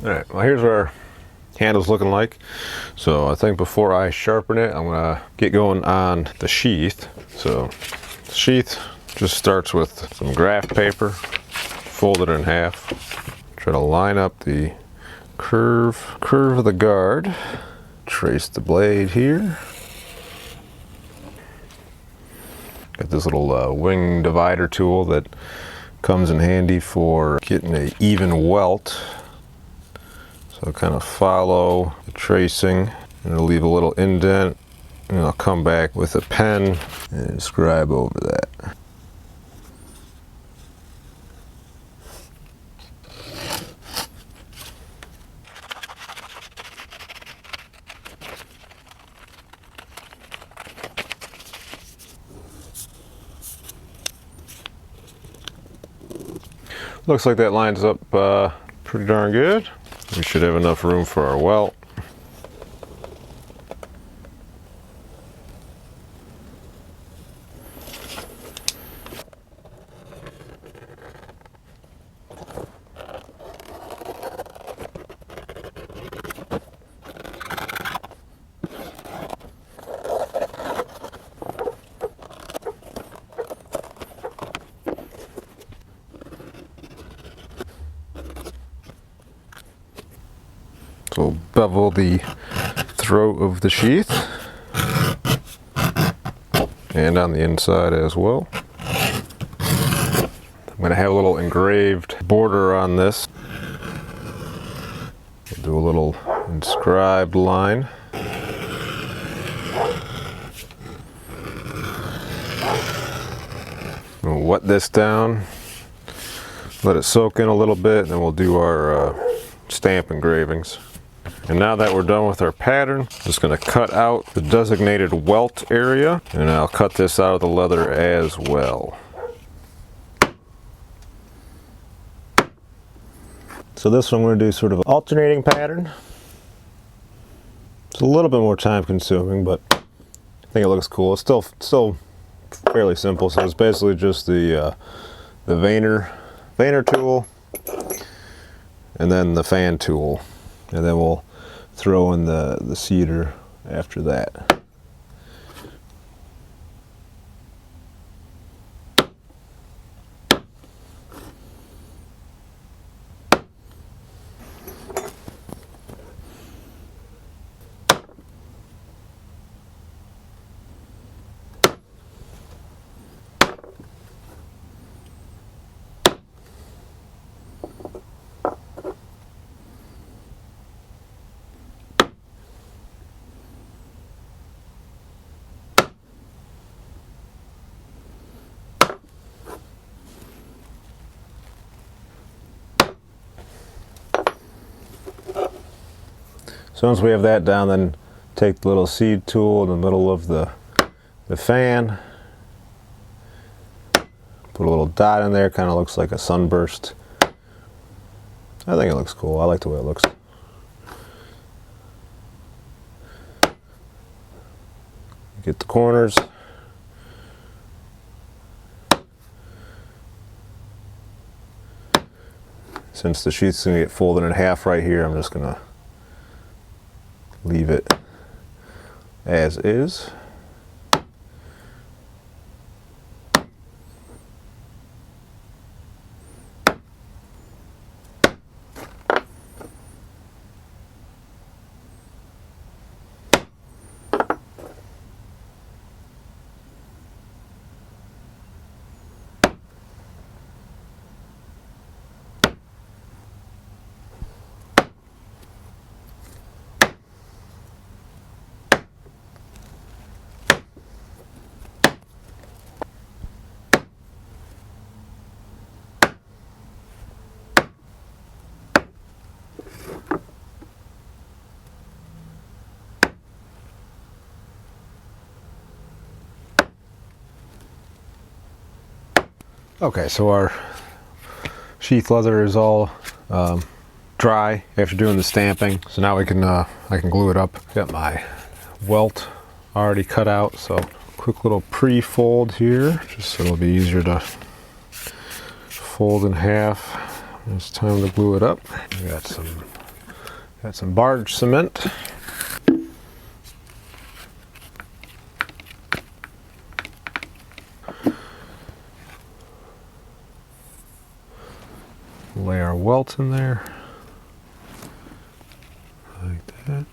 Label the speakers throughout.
Speaker 1: Alright, well here's what our handle's looking like. So I think before I sharpen it, I'm gonna get going on the sheath. So the sheath just starts with some graph paper, fold it in half, try to line up the curve of the guard, trace the blade here. Got this little wing divider tool that comes in handy for getting an even welt. So kind of follow the tracing, and it'll leave a little indent, and I'll come back with a pen and scribe over that. Looks like that lines up pretty darn good. We should have enough room for our welt. So we'll bevel the throat of the sheath and on the inside as well. I'm going to have a little engraved border on this. We'll do a little inscribed line. We'll wet this down, let it soak in a little bit, and then we'll do our stamp engravings. And now that we're done with our pattern, I'm just going to cut out the designated welt area, and I'll cut this out of the leather as well. So this one I'm going to do sort of an alternating pattern. It's a little bit more time consuming, but I think it looks cool. It's still fairly simple. So it's basically just the vaner tool, and then the fan tool, and then we'll throw in the cedar after that. So once we have that down, then take the little seed tool in the middle of the fan, put a little dot in there, kind of looks like a sunburst. I think it looks cool. I like the way it looks. Get the corners. Since the sheath's going to get folded in half right here, I'm just going to leave it as is. Okay, so our sheath leather is all dry after doing the stamping. So now we can I can glue it up. Got my welt already cut out, so quick little pre-fold here, just so it'll be easier to fold in half when it's time to glue it up. We got some barge cement. Lay our welt in there like that.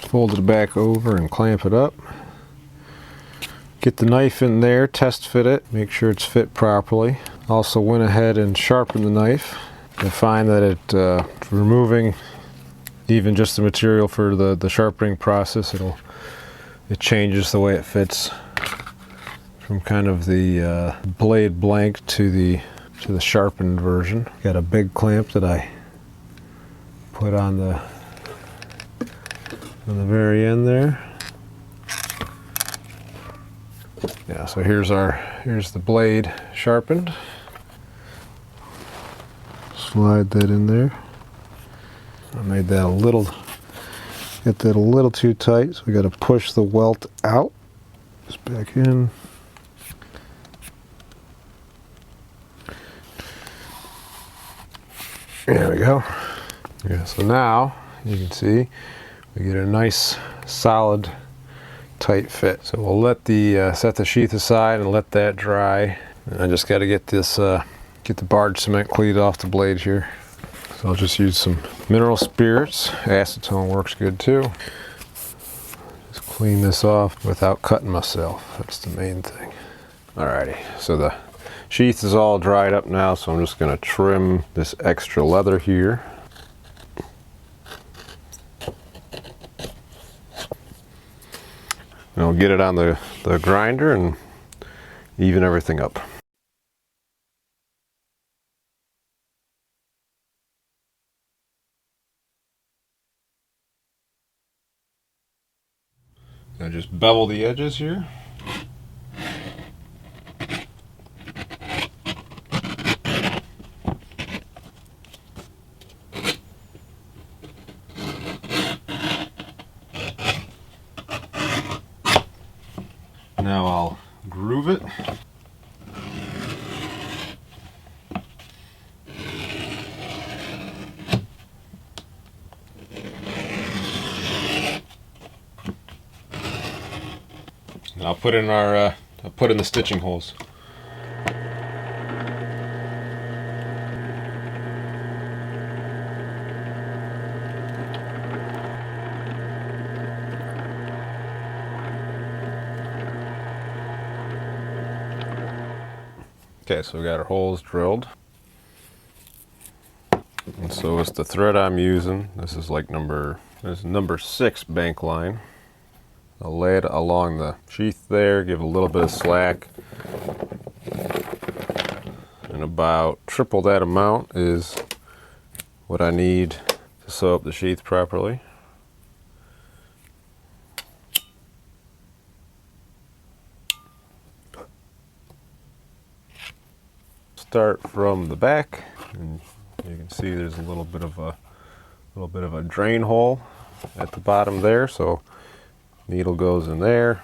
Speaker 1: Fold it back over and clamp it up. Get the knife in there, test fit it, make sure it's fit properly. Also went ahead and sharpened the knife. I find that it, removing even just the material for the sharpening process, it changes the way it fits from kind of the blade blank to the sharpened version. Got a big clamp that I put on the very end there. Yeah, so here's the blade sharpened. Slide that in there. I made that get that a little too tight, so we got to push the welt out. Just back in. There we go. Yeah, so now you can see we get a nice solid tight fit. So we'll let set the sheath aside and let that dry. And I just got to get this get the barge cement cleaned off the blade here. So I'll just use some mineral spirits. Acetone works good too. Just clean this off without cutting myself. That's the main thing. Alrighty, so the sheath is all dried up now, so I'm just going to trim this extra leather here. And I'll get it on the grinder and even everything up. I just bevel the edges here. Now I'll groove it. And I'll put in the stitching holes. Okay, so we got our holes drilled. And so it's the thread I'm using. This is like number 6 bank line. I'll lay it along the sheath there, give it a little bit of slack. And about triple that amount is what I need to sew up the sheath properly. Start from the back, and you can see there's a little bit of a drain hole at the bottom there, so needle goes in there,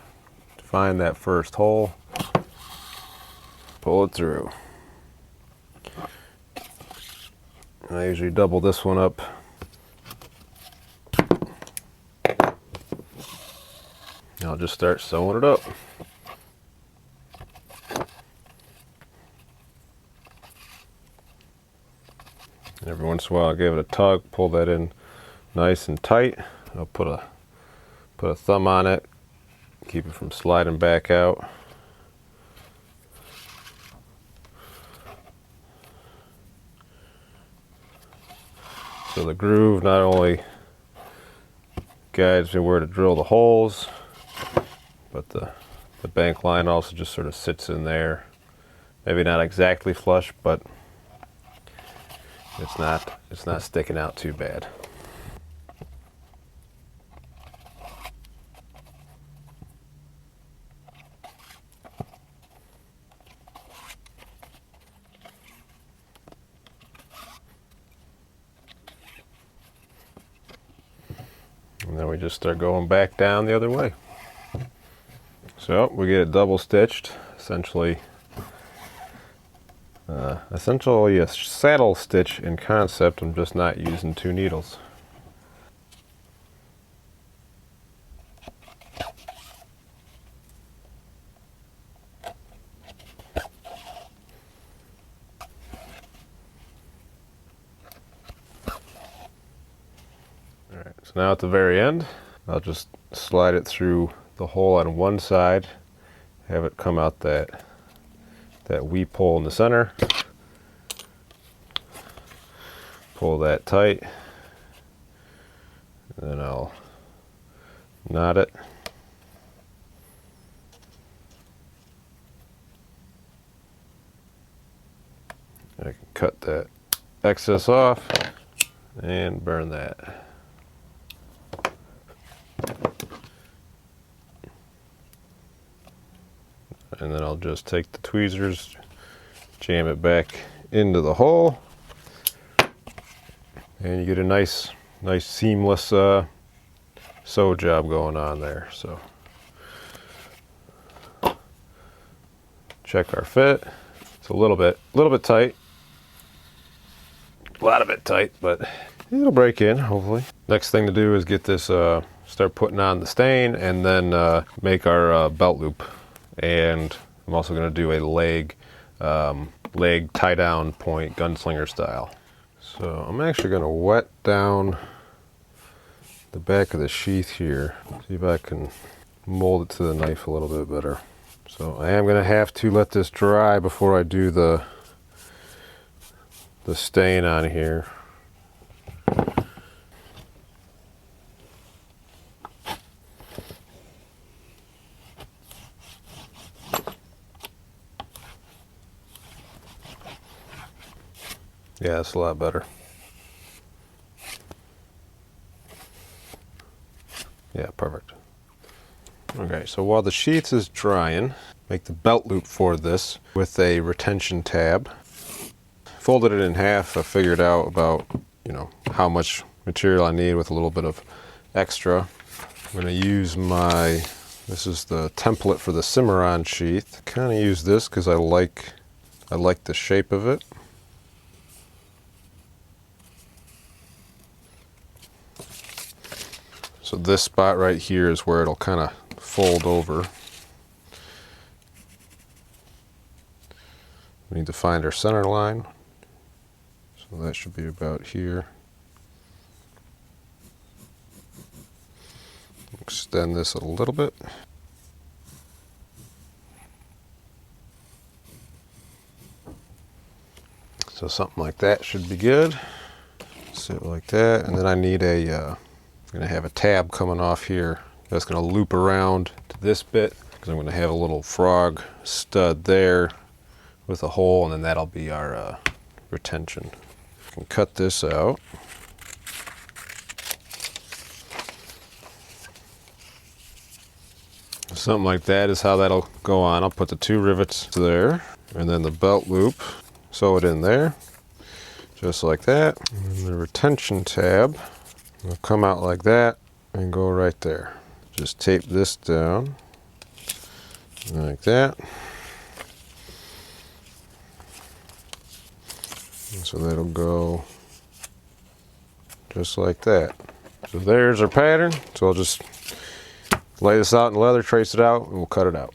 Speaker 1: find that first hole, pull it through. And I usually double this one up. I'll just start sewing it up. Every once in a while I'll give it a tug, pull that in nice and tight. I'll put a thumb on it, keep it from sliding back out. So the groove not only guides me where to drill the holes, but the bank line also just sort of sits in there. Maybe not exactly flush, but it's not sticking out too bad. And then we just start going back down the other way. So we get it double stitched, essentially a saddle stitch in concept. I'm just not using 2 needles. Alright, so now at the very end, I'll just slide it through the hole on one side, have it come out that weep hole in the center. Pull that tight, and then I'll knot it. I can cut that excess off and burn that. And then I'll just take the tweezers, jam it back into the hole, and you get a nice seamless sew job going on there. So check our fit. It's a little bit tight, a lot of it tight, but it'll break in hopefully. Next thing to do is get this, start putting on the stain, and then make our belt loop. And I'm also going to do a leg tie down point, gunslinger style. So I'm actually going to wet down the back of the sheath here, see if I can mold it to the knife a little bit better. So I am going to have to let this dry before I do the stain on here. Yeah, it's a lot better. Yeah, perfect. Okay, so while the sheath is drying, make the belt loop for this with a retention tab. Folded it in half. I figured out about, how much material I need with a little bit of extra. I'm going to use this is the template for the Cimarron sheath. Kind of use this because I like the shape of it. So this spot right here is where it'll kind of fold over. We need to find our center line. So that should be about here. Extend this a little bit. So something like that should be good. Sit like that, and then I need I'm going to have a tab coming off here. That's going to loop around to this bit, because I'm going to have a little frog stud there with a hole, and then that'll be our retention. I can cut this out. Something like that is how that'll go on. I'll put the 2 rivets there, and then the belt loop, sew it in there, just like that. And the retention tab will come out like that and go right there. Just tape this down like that. And so that'll go just like that. So there's our pattern. So I'll just lay this out in leather, trace it out, and we'll cut it out.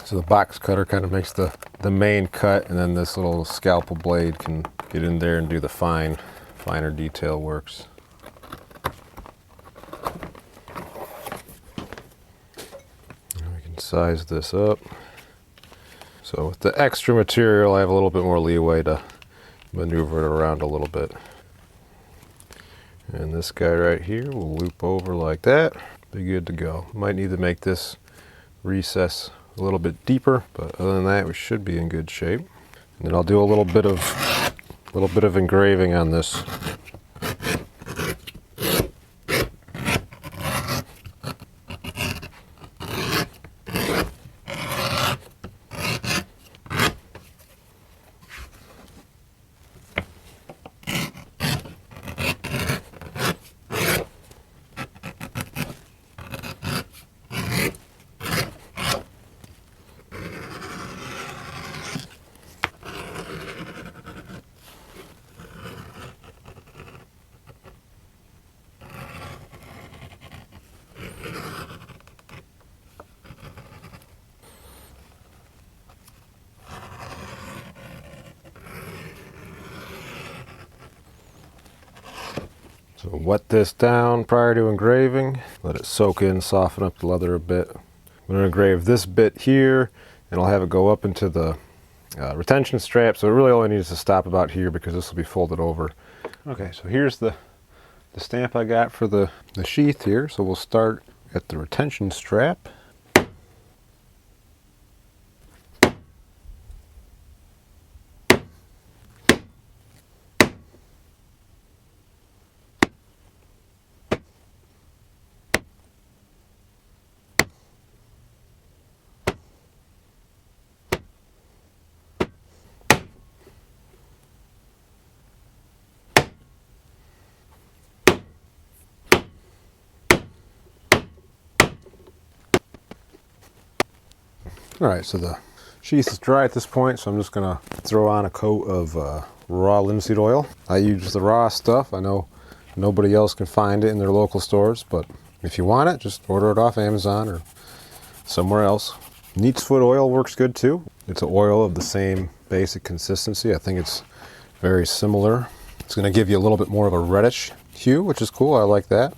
Speaker 1: So the box cutter kind of makes the main cut, and then this little scalpel blade can get in there and do the finer detail works. And we can size this up. So with the extra material, I have a little bit more leeway to maneuver it around a little bit. And this guy right here will loop over like that. Be good to go. Might need to make this recess a little bit deeper, but other than that, we should be in good shape. And then I'll do a little bit of engraving on this. So wet this down prior to engraving. Let it soak in, soften up the leather a bit. I'm going to engrave this bit here, and I'll have it go up into the retention strap. So it really only needs to stop about here because this will be folded over. Okay, so here's the stamp I got for the sheath here. So we'll start at the retention strap. Alright, so the sheath is dry at this point, so I'm just going to throw on a coat of raw linseed oil. I use the raw stuff. I know nobody else can find it in their local stores, but if you want it, just order it off Amazon or somewhere else. Neat's foot oil works good too. It's an oil of the same basic consistency. I think it's very similar. It's going to give you a little bit more of a reddish hue, which is cool. I like that.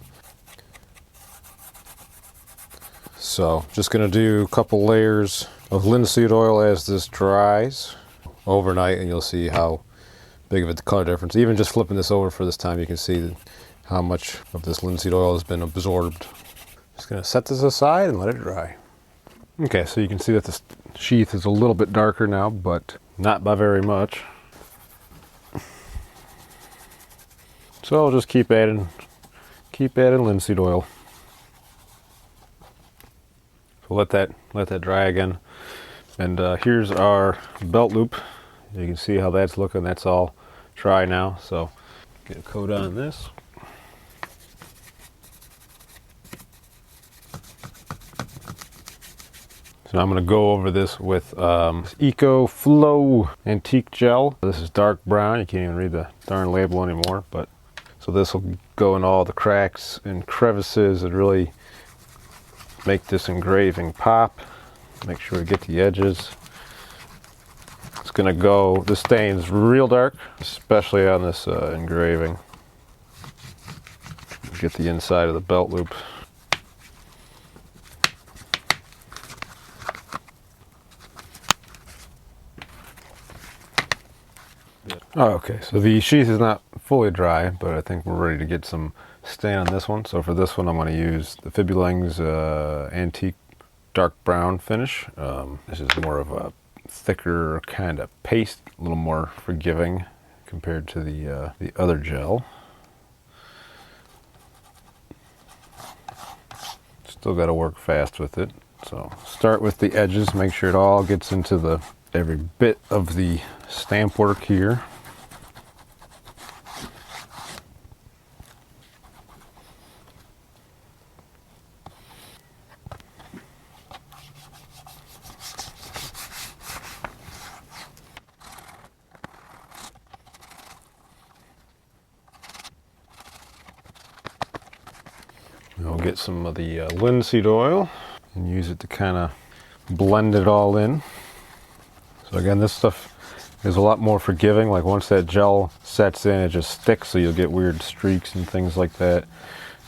Speaker 1: So just going to do a couple layers of linseed oil as this dries overnight, and you'll see how big of a color difference. Even just flipping this over for this time, you can see how much of this linseed oil has been absorbed. Just going to set this aside and let it dry. Okay, so you can see that the sheath is a little bit darker now, but not by very much. So I'll just keep adding linseed oil. So let that dry again. And here's our belt loop. You can see how that's looking. That's all dry now. So get a coat on this. So I'm going to go over this with Eco Flow Antique Gel. This is dark brown. You can't even read the darn label anymore. But so this will go in all the cracks and crevices and really make this engraving pop. Make sure we get the edges. It's going to go, this stain's real dark, especially on this engraving. Get the inside of the belt loop. Oh, okay, so the sheath is not fully dry, but I think we're ready to get some stain on this one. So for this one, I'm going to use the Fibulang's Antique Dark Brown finish. This is more of a thicker kind of paste, a little more forgiving compared to the other gel. Still got to work fast with it. So start with the edges, make sure it all gets into every bit of the stamp work here. I'll get some of the linseed oil and use it to kind of blend it all in. So again, this stuff is a lot more forgiving. Like once that gel sets in, it just sticks, so you'll get weird streaks and things like that.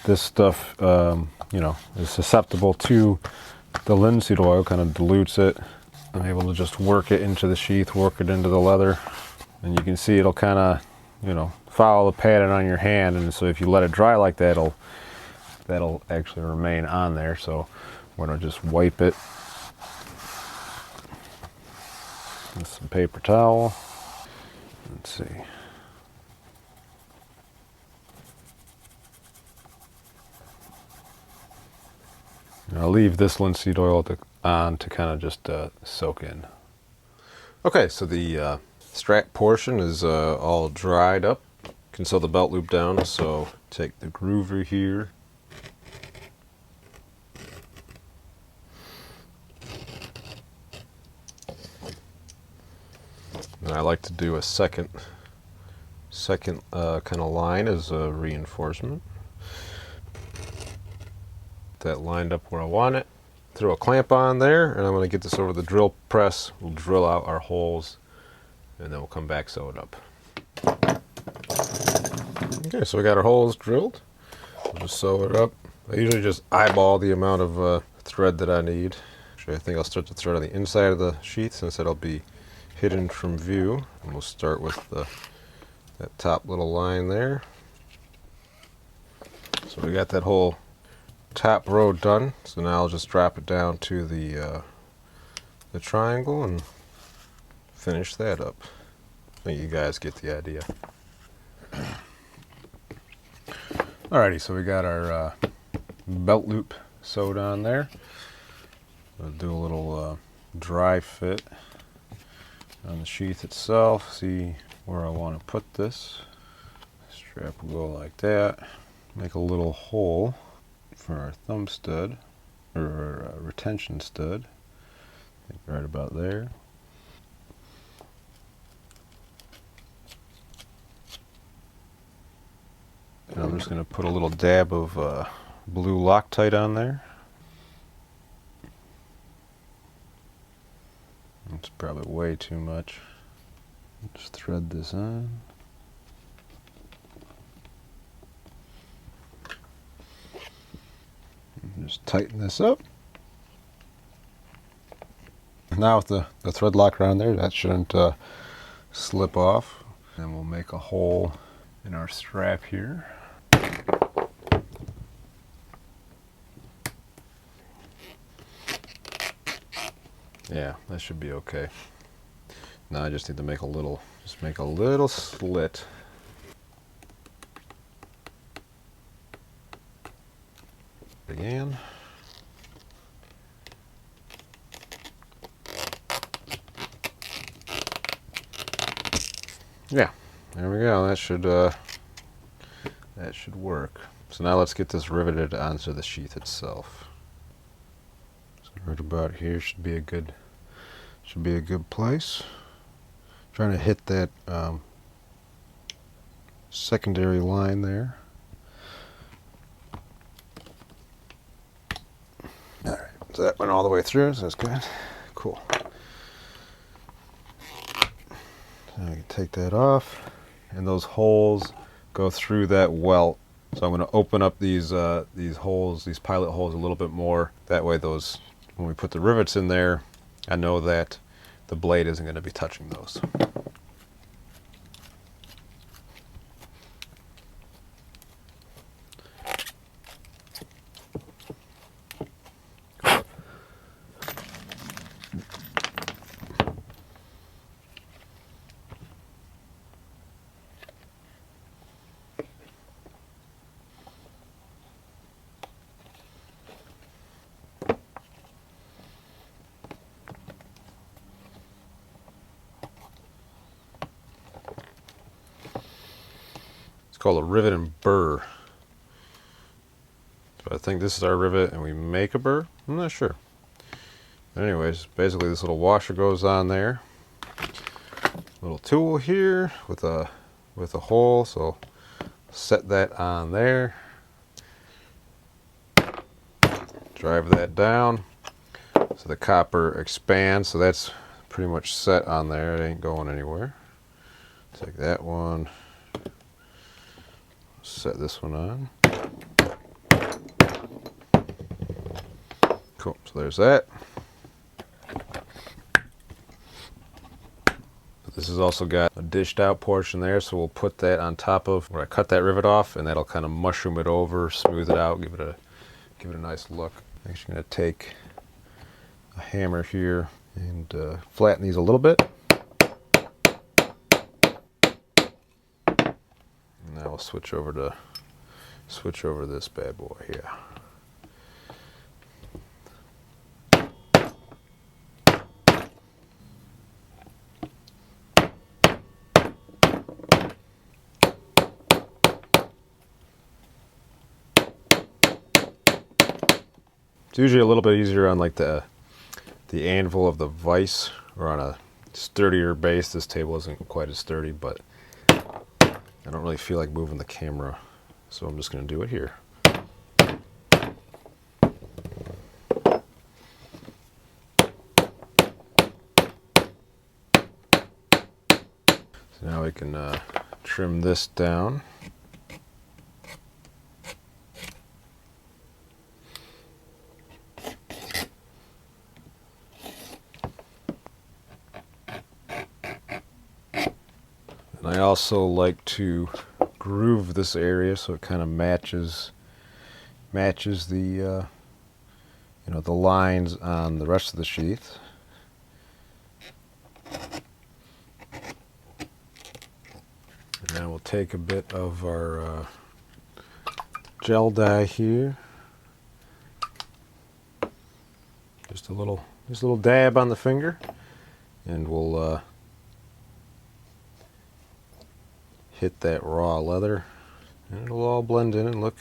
Speaker 1: This stuff, you know, is susceptible to the linseed oil, kind of dilutes it. I'm able to just work it into the sheath, work it into the leather, and you can see it'll kind of, you know, follow the pattern on your hand. And so if you let it dry like that, that'll actually remain on there. So I'm going to just wipe it with some paper towel. Let's see. And I'll leave this linseed oil on to kind of just soak in. Okay, so the strap portion is all dried up. You can sew the belt loop down, so take the groover here. And I like to do a second kind of line as a reinforcement. That lined up where I want it. Throw a clamp on there, and I'm going to get this over the drill press. We'll drill out our holes, and then we'll come back, sew it up. Okay, so we got our holes drilled. We'll just sew it up. I usually just eyeball the amount of thread that I need. Actually, I think I'll start the thread on the inside of the sheath since it'll be hidden from view. And we'll start with that top little line there. So we got that whole top row done. So now I'll just drop it down to the triangle and finish that up. I think you guys get the idea. Alrighty, so we got our belt loop sewed on there. I'll do a little dry fit on the sheath itself. See where I want to put this. Strap will go like that. Make a little hole for our thumb stud, or retention stud. I think right about there. And I'm just going to put a little dab of blue Loctite on there. It's probably way too much. Just thread this on. And just tighten this up. Now with the thread locker on there, that shouldn't slip off. And we'll make a hole in our strap here. Yeah, that should be okay. Now I just need to make a little, slit. Again. Yeah, there we go. That should work. So now let's get this riveted onto the sheath itself. So right about here should be a good place. Trying to hit that secondary line there. All right, so that went all the way through, so that's good. Cool. So I can take that off, and those holes go through that welt. So I'm going to open up these holes, these pilot holes, a little bit more. That way, those, when we put the rivets in there, I know that the blade isn't going to be touching those. Called a rivet and burr. So I think this is our rivet and we make a burr. I'm not sure. Anyways, basically this little washer goes on there. Little tool here with a hole, so set that on there. Drive that down so the copper expands, so that's pretty much set on there. It ain't going anywhere. Take that one. Set this one on. Cool, so there's that. This has also got a dished out portion there, so we'll put that on top of where I cut that rivet off, and that'll kind of mushroom it over, smooth it out, give it a nice look. I'm actually going to take a hammer here and flatten these a little bit. Now we'll switch over this bad boy here. It's usually a little bit easier on like the anvil of the vise or on a sturdier base. This table isn't quite as sturdy, but I don't really feel like moving the camera, so I'm just going to do it here. So now we can trim this down. I also like to groove this area so it kind of matches the you know, the lines on the rest of the sheath. And then we'll take a bit of our gel dye here, just a little dab on the finger, and we'll hit that raw leather, and it'll all blend in and look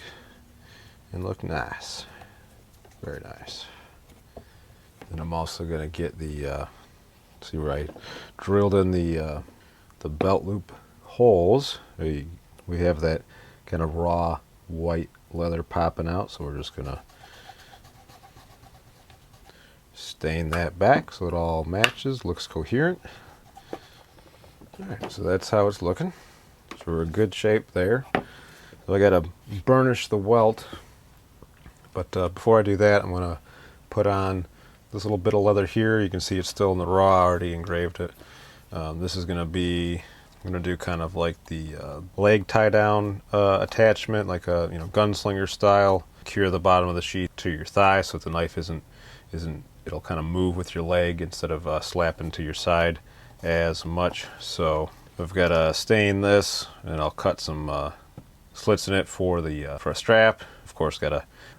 Speaker 1: nice, very nice. And I'm also going to get the see where I drilled in the belt loop holes. We have that kind of raw white leather popping out, so we're just going to stain that back so it all matches, looks coherent. Alright, so that's how it's looking. So we're in good shape there. So I got to burnish the welt, but before I do that, I'm going to put on this little bit of leather here. You can see it's still in the raw. I already engraved it. This is going to be, I'm going to do kind of like the leg tie down attachment, like a gunslinger style. Cure the bottom of the sheath to your thigh so that the knife isn't it'll kind of move with your leg instead of slapping to your side as much. So I've got to stain this, and I'll cut some slits in it for a strap. Of course,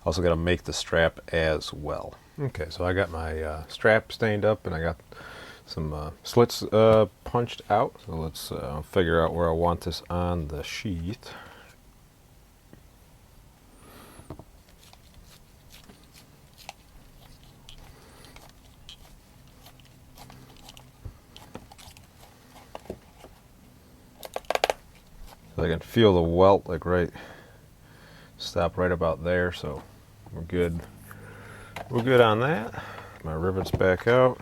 Speaker 1: also got to make the strap as well. Okay, so I got my strap stained up, and I got some slits punched out. So let's figure out where I want this on the sheath. So I can feel the welt stop right about there, so we're good. We're good on that. My rivets back out.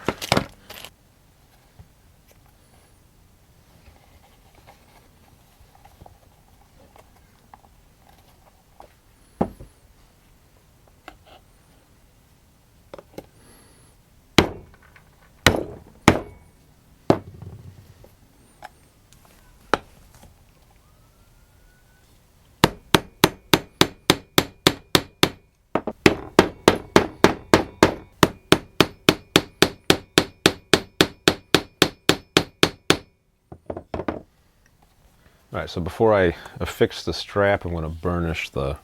Speaker 1: Alright, so before I affix the strap, I'm going to burnish the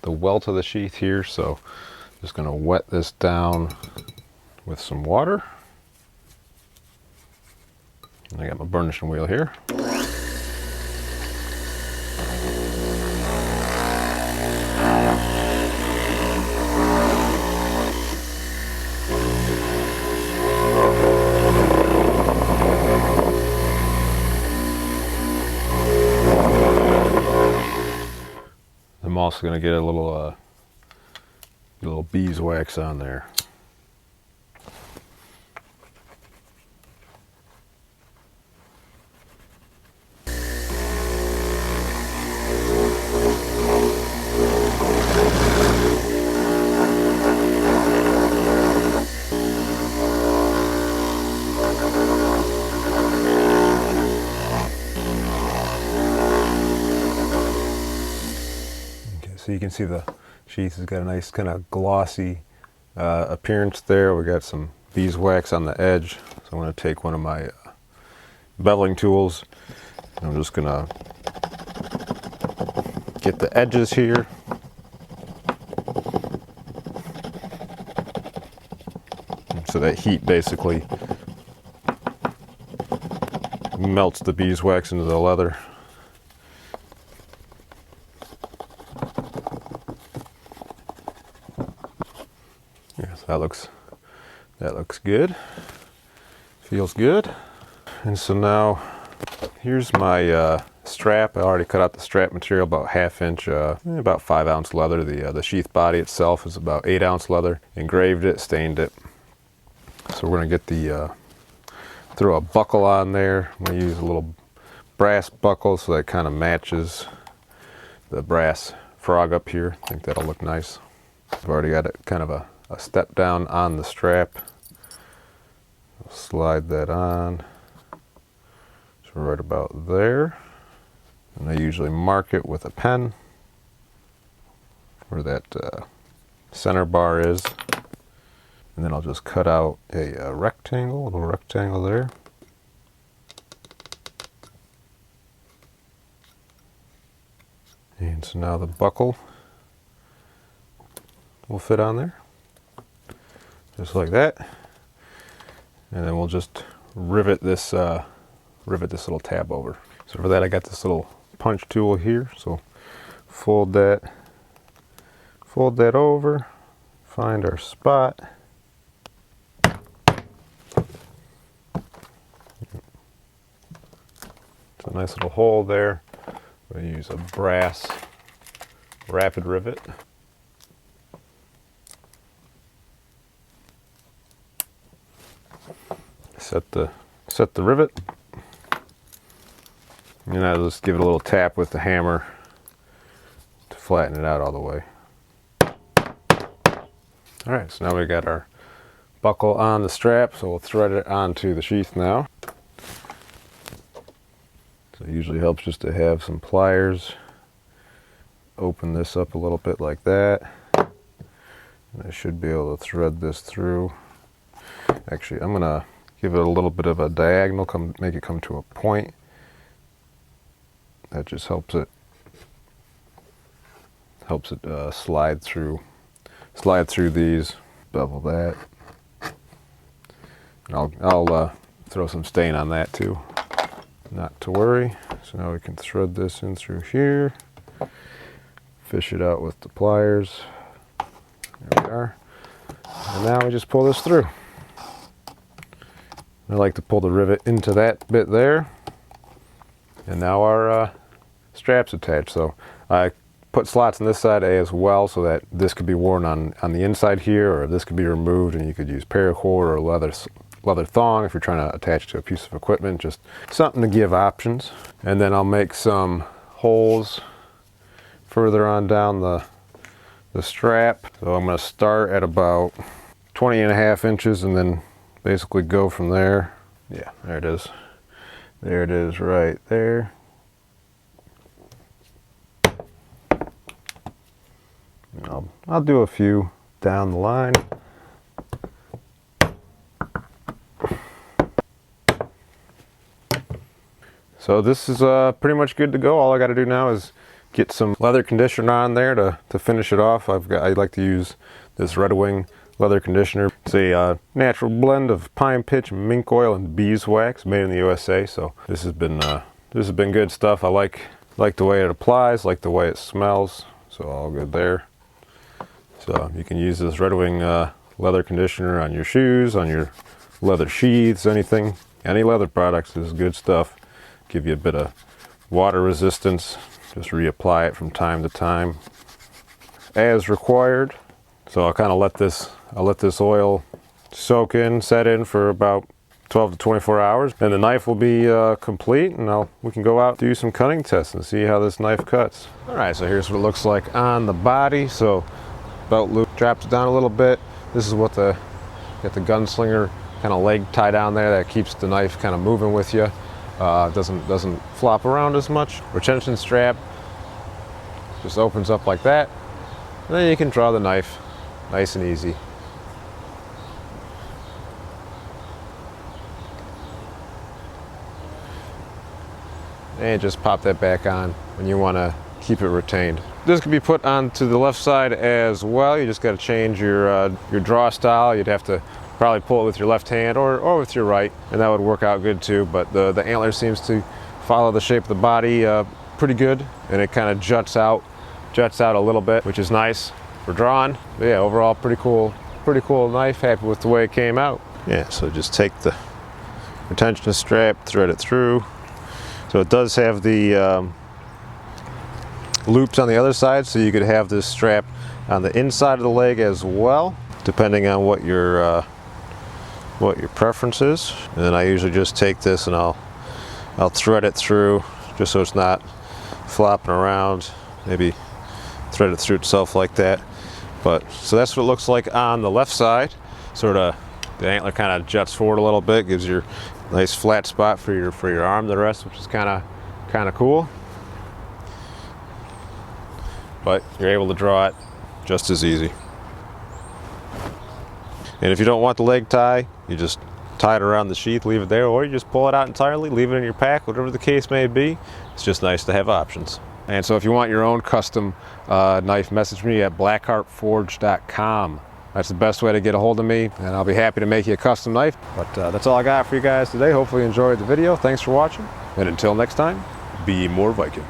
Speaker 1: welt of the sheath here. So I'm just going to wet this down with some water. And I got my burnishing wheel here. I'm also going to get a little beeswax on there. So you can see the sheath has got a nice kind of glossy appearance there. We got some beeswax on the edge. So I'm going to take one of my beveling tools, and I'm just going to get the edges here. So that heat basically melts the beeswax into the leather. Yes, that looks good. Feels good. And so now here's my strap. I already cut out the strap material, about 1/2 inch, about 5 ounce leather. The sheath body itself is about 8 ounce leather. Engraved it, stained it. So we're gonna get throw a buckle on there. I'm gonna use a little brass buckle so that kind of matches the brass frog up here. I think that'll look nice. I've already got it kind of a step down on the strap. I'll slide that on. So right about there. And I usually mark it with a pen where that center bar is. And then I'll just cut out a rectangle, a little rectangle there. And so now the buckle will fit on there, just like that. And then we'll just rivet this little tab over. So for that, I got this little punch tool here. So fold that over, find our spot. It's a nice little hole there. I'm going to use a brass rapid rivet. Set the rivet. And I'll just give it a little tap with the hammer to flatten it out all the way. Alright, so now we got our buckle on the strap, so we'll thread it onto the sheath now. So it usually helps just to have some pliers. Open this up a little bit like that. And I should be able to thread this through. Actually, I'm going to give it a little bit of a diagonal, make it come to a point. That just helps it slide through these. Bevel that. And I'll throw some stain on that too. Not to worry. So now we can thread this in through here. Fish it out with the pliers. There we are. And now we just pull this through. I like to pull the rivet into that bit there. And now our strap's attached. So I put slots on this side as well so that this could be worn on the inside here, or this could be removed and you could use paracord or leather thong if you're trying to attach to a piece of equipment. Just something to give options. And then I'll make some holes further on down the strap. So I'm going to start at about 20.5 inches and then basically go from there. Yeah, there it is. There it is right there. I'll do a few down the line. So this is pretty much good to go. All I got to do now is get some leather conditioner on there to finish it off. I like to use this Red Wing leather conditioner. It's a natural blend of pine pitch, mink oil, and beeswax, made in the USA. So this has been good stuff. I like the way it applies, like the way it smells. So all good there. So you can use this Red Wing leather conditioner on your shoes, on your leather sheaths, anything. Any leather products is good stuff. Give you a bit of water resistance. Just reapply it from time to time as required. So I'll kind of let this oil soak in, set in for about 12 to 24 hours, and the knife will be complete, and we can go out and do some cutting tests and see how this knife cuts. All right, so here's what it looks like on the body. So belt loop drops down a little bit. This is what got the gunslinger kind of leg tie down there that keeps the knife kind of moving with you. Doesn't flop around as much. Retention strap just opens up like that, and then you can draw the knife nice and easy. And just pop that back on when you want to keep it retained. This can be put onto the left side as well. You just got to change your draw style. You'd have to probably pull it with your left hand or with your right, and that would work out good too. But the antler seems to follow the shape of the body pretty good, and it kind of juts out a little bit, which is nice for drawing. But yeah, overall pretty cool knife. Happy with the way it came out. Yeah, so just take the retention strap, thread it through. So it does have the loops on the other side, so you could have this strap on the inside of the leg as well, depending on what your preference is. And then I usually just take this and I'll thread it through, just so it's not flopping around. Maybe thread it through itself like that. But so that's what it looks like on the left side. Sort of the antler kind of juts forward a little bit, gives you a nice flat spot for your arm to rest, which is kind of cool. but you're able to draw it just as easy. And if you don't want the leg tie, you just tie it around the sheath, leave it there, or you just pull it out entirely, leave it in your pack, whatever the case may be. It's just nice to have options. And so if you want your own custom knife, message me at blackheartforge.com. That's the best way to get a hold of me, and I'll be happy to make you a custom knife. But that's all I got for you guys today. Hopefully you enjoyed the video. Thanks for watching, and until next time, be more Viking.